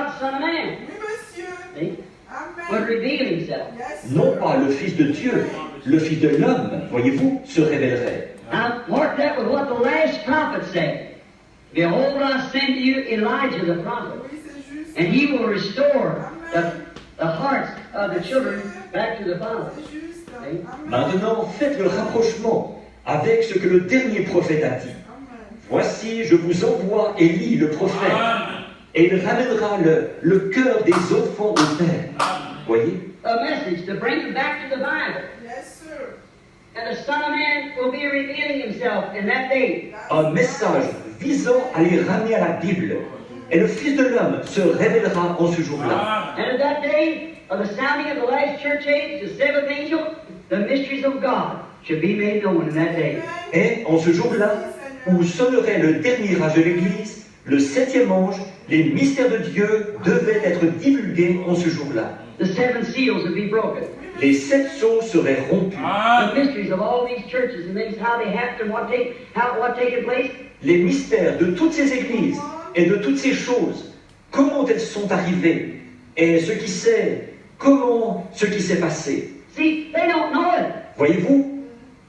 God, Son of Man. See? Would reveal himself. Non pas le Fils de Dieu, le Fils de l'homme, voyez-vous, se révélerait. Now, mark that with what the last prophet said. Behold, I send to you Elijah the prophet, and he will restore the hearts of the children back to the fathers. See? Maintenant, faites le rapprochement avec ce que le dernier prophète a dit. Voici, je vous envoie Élie, le prophète, et il ramènera le cœur des enfants au Père. Voyez? A message to bring them back to the Bible. And the Son of Man will be revealing himself in that day. Un message visant à les ramener à la Bible. Et le Fils de l'homme se révélera en ce jour-là. And at that day of the sounding of the last church age, the seventh angel, the mysteries of God should be made known in that day. Et en ce jour-là, où sonnerait le dernier âge de l'Église, le septième ange, les mystères de Dieu devaient être divulgués en ce jour-là. The seven seals would be broken. Les sept sceaux seraient rompus. The mysteries of all these churches and things, how they happened, what taken place. Les mystères de toutes ces églises et de toutes ces choses, comment elles sont arrivées, et ce qui s'est passé. See, they don't know it. Voyez-vous,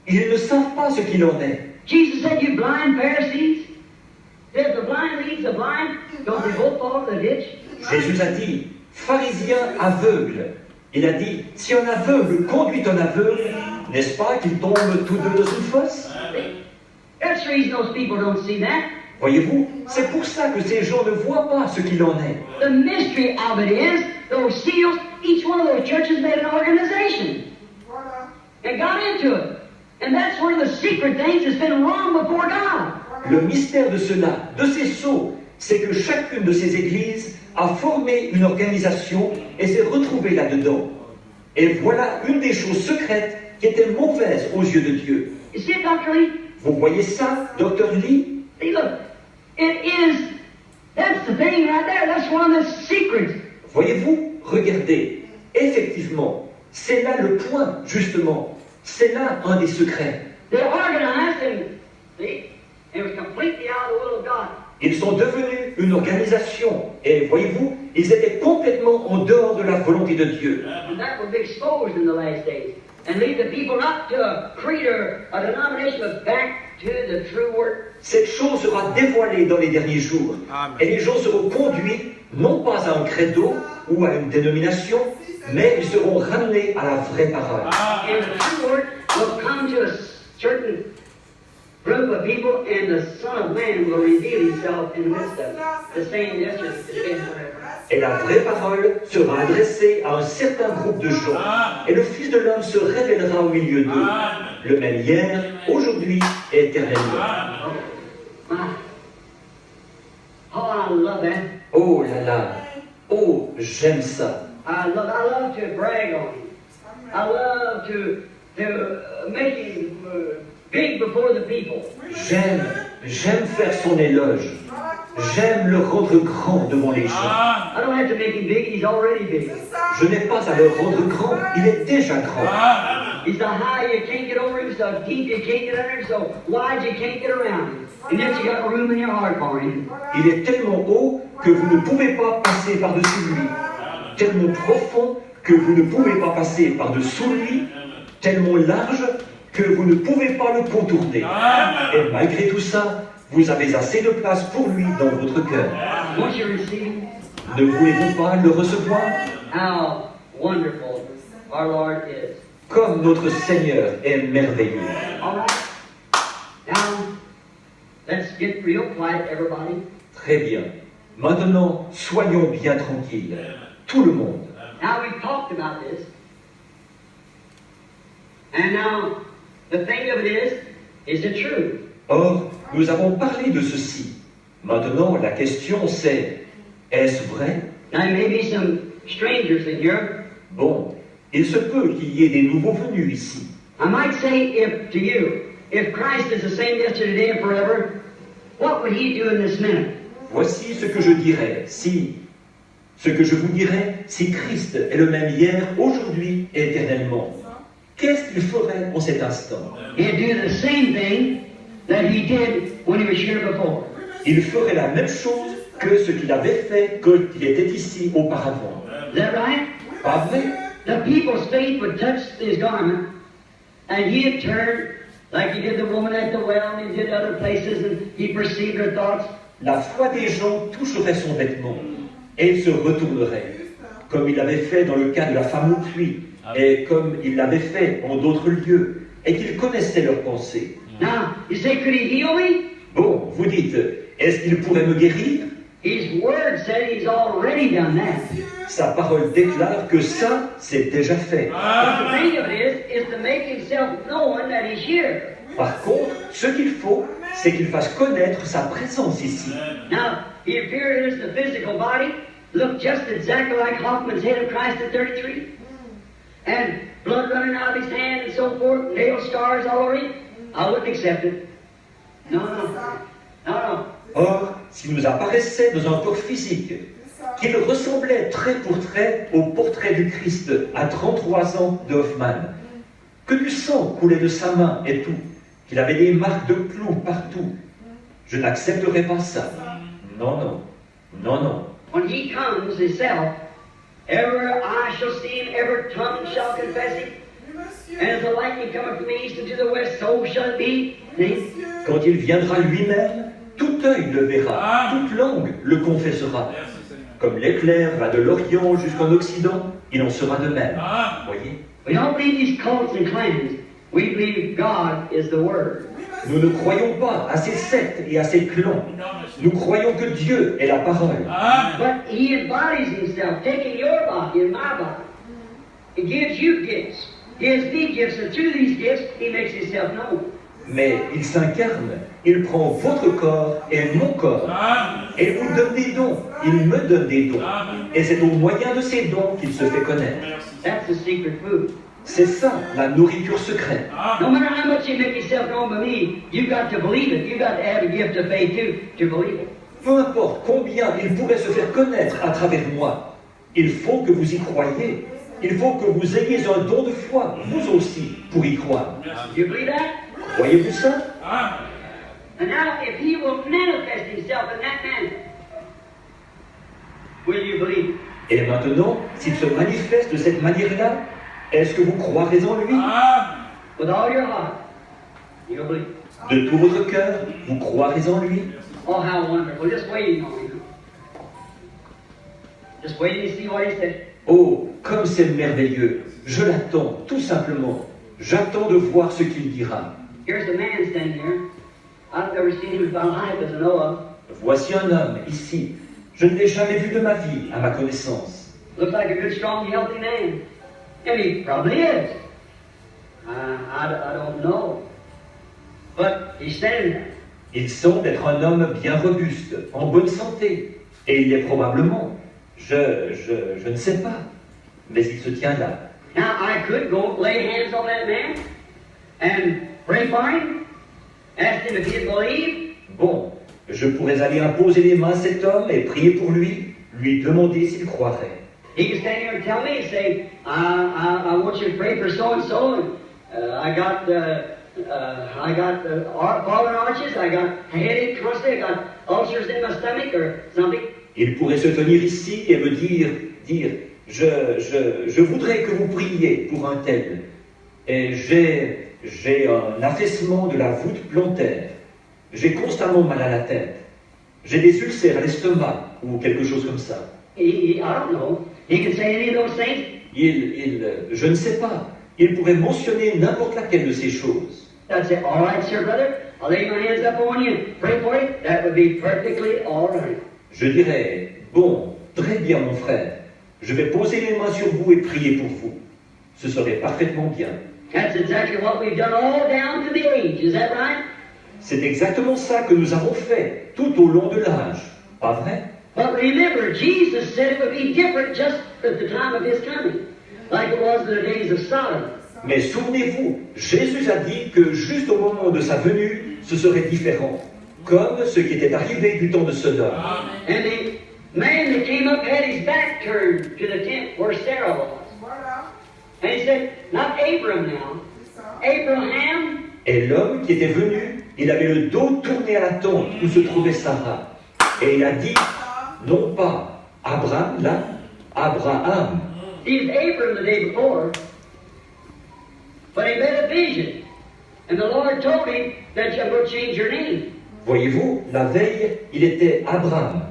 ils ne savent pas ce qu'il en est. Jesus said, you blind Pharisees, if the blind leads the blind, don't they both fall in the ditch? Jésus a dit, pharisiens aveugles. Il a dit, si un aveugle conduit un aveugle, n'est-ce pas qu'ils tombent tous deux dans une fosse? That's the reason those people don't see that. Voyez-vous, c'est pour ça que ces gens ne voient pas ce qu'il en est. The mystery of it is, those seals, each one of those churches made an organization. And got into it. And that's one of the secret things that's been wrong before God. Le mystère de cela, de ces sceaux, c'est que chacune de ces églises a formé une organisation et s'est retrouvée là-dedans. Et voilà une des choses secrètes qui était mauvaise aux yeux de Dieu. You see it, Dr. Lee? Vous voyez ça, Dr. Lee? See, look. That's the thing right there. That's one of the secrets. Voyez-vous, regardez. Effectivement, c'est là le point, justement. C'est là un des secrets. They're organized and, see, it was completely out of the will of God. Ils sont devenus une organisation. Et voyez-vous, ils étaient complètement en dehors de la volonté de Dieu. And that will be exposed in the last days. And lead the people not to a creed or a denomination, but back to the true word. Cette chose sera dévoilée dans les derniers jours. Amen. Et les gens seront conduits, non pas à un credo ou à une dénomination, mais ils seront ramenés à la vraie parole. And the true word will come to a certain group of people, and the Son of Man will reveal himself in the midst of it. The same yesterday, the same forever. Et la vraie parole sera adressée à un certain groupe de gens. Et le Fils de l'homme se révélera au milieu d'eux. Le même hier, aujourd'hui et éternellement. Oh, I love that. Oh là là. Oh, j'aime ça. I love to brag on him. I love to make him big before the people. J'aime faire son éloge. J'aime le rendre grand devant les gens. I don't have to make him big, he's already big. Je n'ai pas à le rendre grand, il est déjà grand. He's so high you can't get over him, so deep you can't get under him, so wide you can't get around him. And yet you got room in your heart for him. Il est tellement haut que vous ne pouvez pas passer par-dessus lui. Tellement profond que vous ne pouvez pas passer par-dessous lui. Tellement large que vous ne pouvez pas le contourner. Et malgré tout ça, vous avez assez de place pour lui dans votre cœur. Won't you receive him? Ne voulez-vous pas le recevoir? How wonderful our Lord is. Comme notre Seigneur est merveilleux. All right. Now, let's get real quiet, everybody. Très bien. Maintenant, soyons bien tranquilles. Tout le monde. Now, we've talked about this. And now, the thing of it is it true? Or, nous avons parlé de ceci. Maintenant, la question c'est, est-ce vrai? Now, there may be some strangers in here. Bon, il se peut qu'il y ait des nouveaux venus ici. I might say if Christ is the same yesterday, today, and forever, what would he do in this minute? Voici ce que je dirais, ce que je vous dirais, si Christ est le même hier, aujourd'hui et éternellement. Qu'est-ce qu'il ferait en cet instant? He'd do the same thing that he did when he was here before. Il ferait la même chose que ce qu'il avait fait quand il était ici auparavant. Is that right? Pas vrai? The people's faith would touch his garment, and he'd turn like he did the woman at the well, and he did other places, and he perceived her thoughts. La foi des gens toucherait son vêtement et il se retournerait, comme il avait fait dans le cas de la femme au puits, et comme il l'avait fait en d'autres lieux, et qu'il connaissait leurs pensées. Now, you say, could he heal me? Bon, vous dites, est-ce qu'il pourrait me guérir? His word said he's already done that. Sa parole déclare que ça, c'est déjà fait. But the thing of it is to make himself known that he's here. Par contre, ce qu'il faut, c'est qu'il fasse connaître sa présence ici. Now, he appeared as the physical body, looked just exactly like Hoffman's head of Christ at 33, and blood running out of his hand and so forth, nail scars all over him. I wouldn't accept it. No. Or, s'il nous apparaissait dans un corps physique, qu'il ressemblait trait pour trait au portrait du Christ à 33 ans de Hoffman, que du sang coulait de sa main et tout, qu'il avait des marques de clous partout, je n'accepterai pas ça. Non. When he comes himself, every eye shall see him, every tongue shall confess him. And as the lightning cometh from the east and to the west, so shall it be. Quand il viendra lui-même, tout œil le verra, toute langue le confessera. Comme l'éclair va de l'Orient jusqu'en Occident, il en sera de même. Voyez? We don't believe these cults and clans. We believe God is the Word. Nous ne croyons pas à ces sectes et à ces clans. Nous croyons que Dieu est la parole. But He embodies Himself, taking your body and my body. He gives you gifts. He has me gifts, and through these gifts, He makes Himself known. Mais il s'incarne, il prend votre corps et mon corps. Et il vous donne des dons, il me donne des dons. Et c'est au moyen de ces dons qu'il se fait connaître. That's the secret food. C'est ça, la nourriture secrète. No matter how much you make yourself known by me, you've got to believe it. You've got to have a gift of faith too to believe it. Peu importe combien il pourrait se faire connaître à travers moi, il faut que vous y croyiez. Il faut que vous ayez un don de foi, vous aussi, pour y croire. You believe that? Croyez-vous ça? And now, if He will manifest Himself in that manner, will you believe? Et maintenant, s'il se manifeste de cette manière-là, est-ce que vous croirez en lui? With all your heart, you'll believe. De tout votre cœur, vous croirez en lui? Oh, how wonderful. Just waiting on Him. Just waiting to see what He said. Oh, comme c'est merveilleux! Je l'attends, tout simplement. J'attends de voir ce qu'il dira. Here's a man standing here. I've never seen him in my life as I know of. Voici un homme, ici. Je ne l'ai jamais vu de ma vie, à ma connaissance. Looks like a good, strong, healthy man. And he probably is. I don't know. But he's standing there. Il semble être un homme bien robuste, en bonne santé. Et il est probablement. Je ne sais pas. Mais il se tient là. Now, I could go lay hands on that man and pray for him, ask him if he'd believe. Bon, je pourrais aller imposer les mains à cet homme et prier pour lui demander s'il croirait. He can stand here and tell me, say, I want you to pray for so and so. I got fallen arches. I got a headache constantly. I got ulcers in my stomach or something. Il pourrait se tenir ici et me dire, je voudrais que vous priez pour un tel. Et j'ai un affaissement de la voûte plantaire. J'ai constamment mal à la tête. J'ai des ulcères à l'estomac ou quelque chose comme ça. I don't know. He can say any of those things. Je ne sais pas. Il pourrait mentionner n'importe laquelle de ces choses. I'd say, all right, sir, brother. I'll lay my hands up on you. Pray for you. That would be perfectly all right. Je dirais, bon, très bien mon frère. Je vais poser les mains sur vous et prier pour vous. Ce serait parfaitement bien. That's exactly what we've done all down to the age. Is that right? C'est exactement ça que nous avons fait tout au long de l'âge. Pas vrai? But remember, Jesus said it would be different just at the time of His coming, like it was in the days of Sodom. Mais souvenez-vous, Jésus a dit que juste au moment de sa venue, ce serait différent, comme ce qui était arrivé du temps de Sodome. And the man that came up had his back turned to the tent where Sarah was. And he said, not Abram now, Abraham. Et l'homme qui était venu, il avait le dos tourné à la tente où se trouvait Sarah. Et il a dit, Non pas Abraham, là, Abraham. He was Abram the day before, but he had a vision. And the Lord told him that you will change your name. Voyez-vous, la veille, il était Abraham.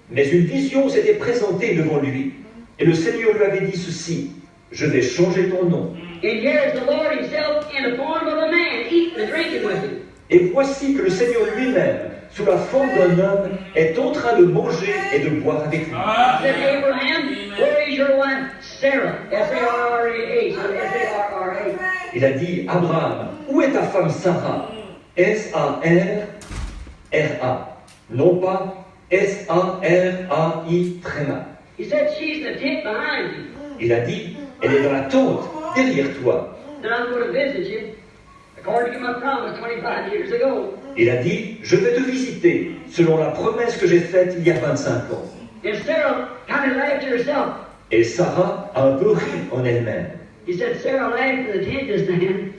Mais une vision s'était présentée devant lui. Et le Seigneur lui avait dit ceci, je vais changer ton nom. And here's the Lord himself in the form of a man, eating and drinking with him. Et voici que le Seigneur lui-même, sous la forme d'un homme, est en train de manger et de boire avec lui. He said, Abraham, where is your wife Sarah? S-A-R-R-A-H. S-A-R-R-A. Il a dit, Abraham, où est ta femme Sarah? S-A-R-R-A. Non pas S-A-R-A-I tréma. He said, she's in the tent behind you. Il a dit, elle est dans la tente, derrière toi. Then I'm going to visit you, according to my promise 25 years ago. Il a dit, je vais te visiter, selon la promesse que j'ai faite il y a 25 ans. And Sarah kind of laughed to herself. Et Sarah a un peu ri en elle-même. He said, Sarah laughed in the tent just then.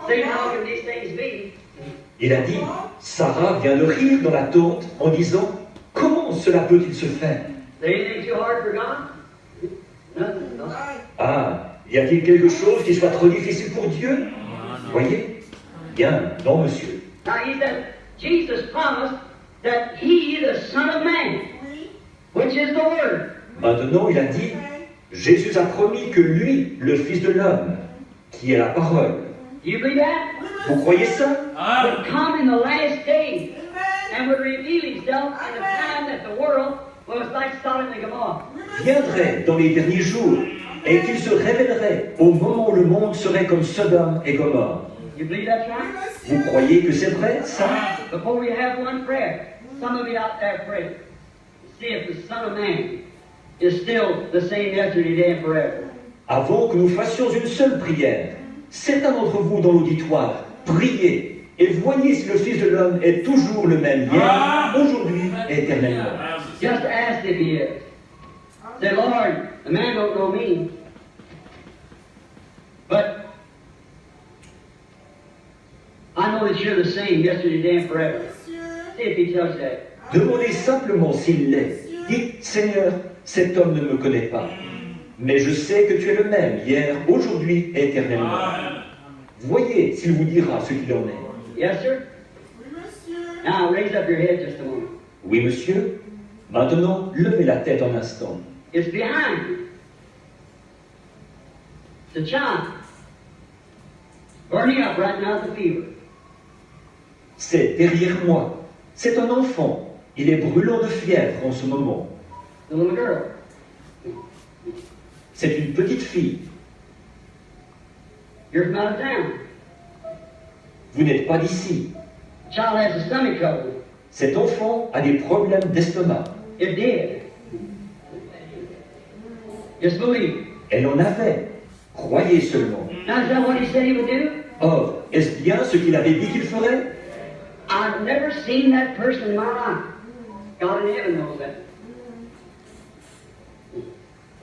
Saying, how can these things be? Il a dit, Sarah vient de rire dans la tente en disant, comment cela peut-il se faire? Is there anything too hard for God? Nothing. No. Ah, y a-t-il quelque chose qui soit trop difficile pour Dieu? Voyez? Bien, non monsieur. Now he said, Jesus promised that he, the Son of Man, which is the Word. Maintenant, il a dit, Jésus a promis que lui, le Fils de l'homme, qui est la parole, Do you believe that? vous croyez ça? Would come in the last days and would reveal himself in a time that the world was like Sodom and Gomorrah. Viendrait dans les derniers jours et qu'il se révélerait au moment où le monde serait comme Sodome et Gomorrhe. You believe that's right? Vous croyez que c'est vrai, ça? Before we have one prayer, some of you out there pray. See if the Son of Man is still the same yesterday, today, and forever. Avant que nous fassions une seule prière, certains d'entre vous dans l'auditoire, priez et voyez si le Fils de l'homme est toujours le même hier, aujourd'hui et éternellement. Just ask if he is. Say, Lord, the man don't know me, but I know that you're the same yesterday, today, and forever. See if he tells you that. Demandez simplement s'il l'est. Dites, Seigneur, cet homme ne me connaît pas, mais je sais que tu es le même hier, aujourd'hui et éternellement. Voyez s'il vous dira ce qu'il en est. Yes, sir? Now raise up your head just a moment. Oui, monsieur. Maintenant, levez la tête un instant. It's behind you. It's a child. Burning up right now with a fever. C'est derrière moi. C'est un enfant. Il est brûlant de fièvre en ce moment. The little girl. C'est une petite fille. You're from out of town. Vous n'êtes pas d'ici. The child has a stomach trouble. Cet enfant a des problèmes d'estomac. It did. Just believe. Elle en avait. Croyez seulement. Now, is that what he said he would do? Or, est-ce bien ce qu'il avait dit qu'il ferait? I've never seen that person in my life. God in heaven knows that.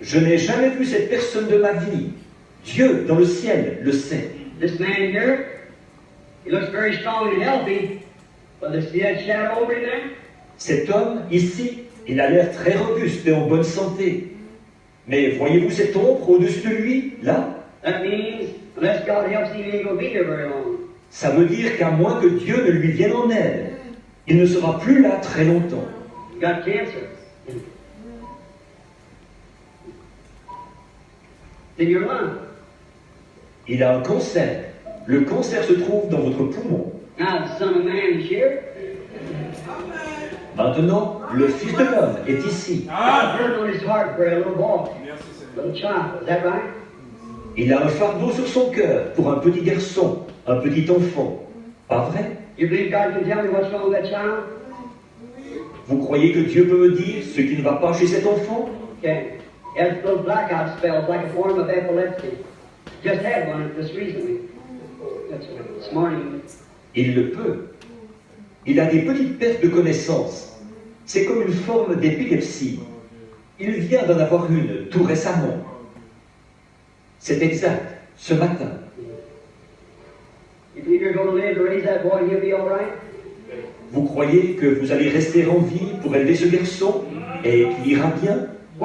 Je n'ai jamais vu cette personne de ma vie. Dieu, dans le ciel, le sait. This man here, he looks very strong and healthy, but see that shadow over him there? Cet homme, ici, il a l'air très robuste et en bonne santé. Mais voyez-vous cette ombre au-dessus de lui, là? That means, unless God helps him, he ain't going to be here very long. Ça veut dire qu'à moins que Dieu ne lui vienne en aide, il ne sera plus là très longtemps. He got cancer. In your lung. Il a un cancer. Le cancer se trouve dans votre poumon. Now, the Son of Man is here. Maintenant, le Fils de l'homme est ici. Got a burden on his heart for a little boy, little child. Is that right? Il a un fardeau sur son cœur pour un petit garçon, un petit enfant. Pas vrai? You believe God can tell me what's wrong with that child? Vous croyez que Dieu peut me dire ce qui ne va pas chez cet enfant? Okay. He has little blackout spells like a form of epilepsy. Just had one just recently. That's this morning. Il le peut. Il a des petites pertes de connaissance. C'est comme une forme d'épilepsie. Il vient d'en avoir une tout récemment. C'est exact, ce matin. You think you're going to live to raise that boy and he'll be all right? Vous croyez que vous allez rester en vie pour élever ce garçon et qu'il ira bien?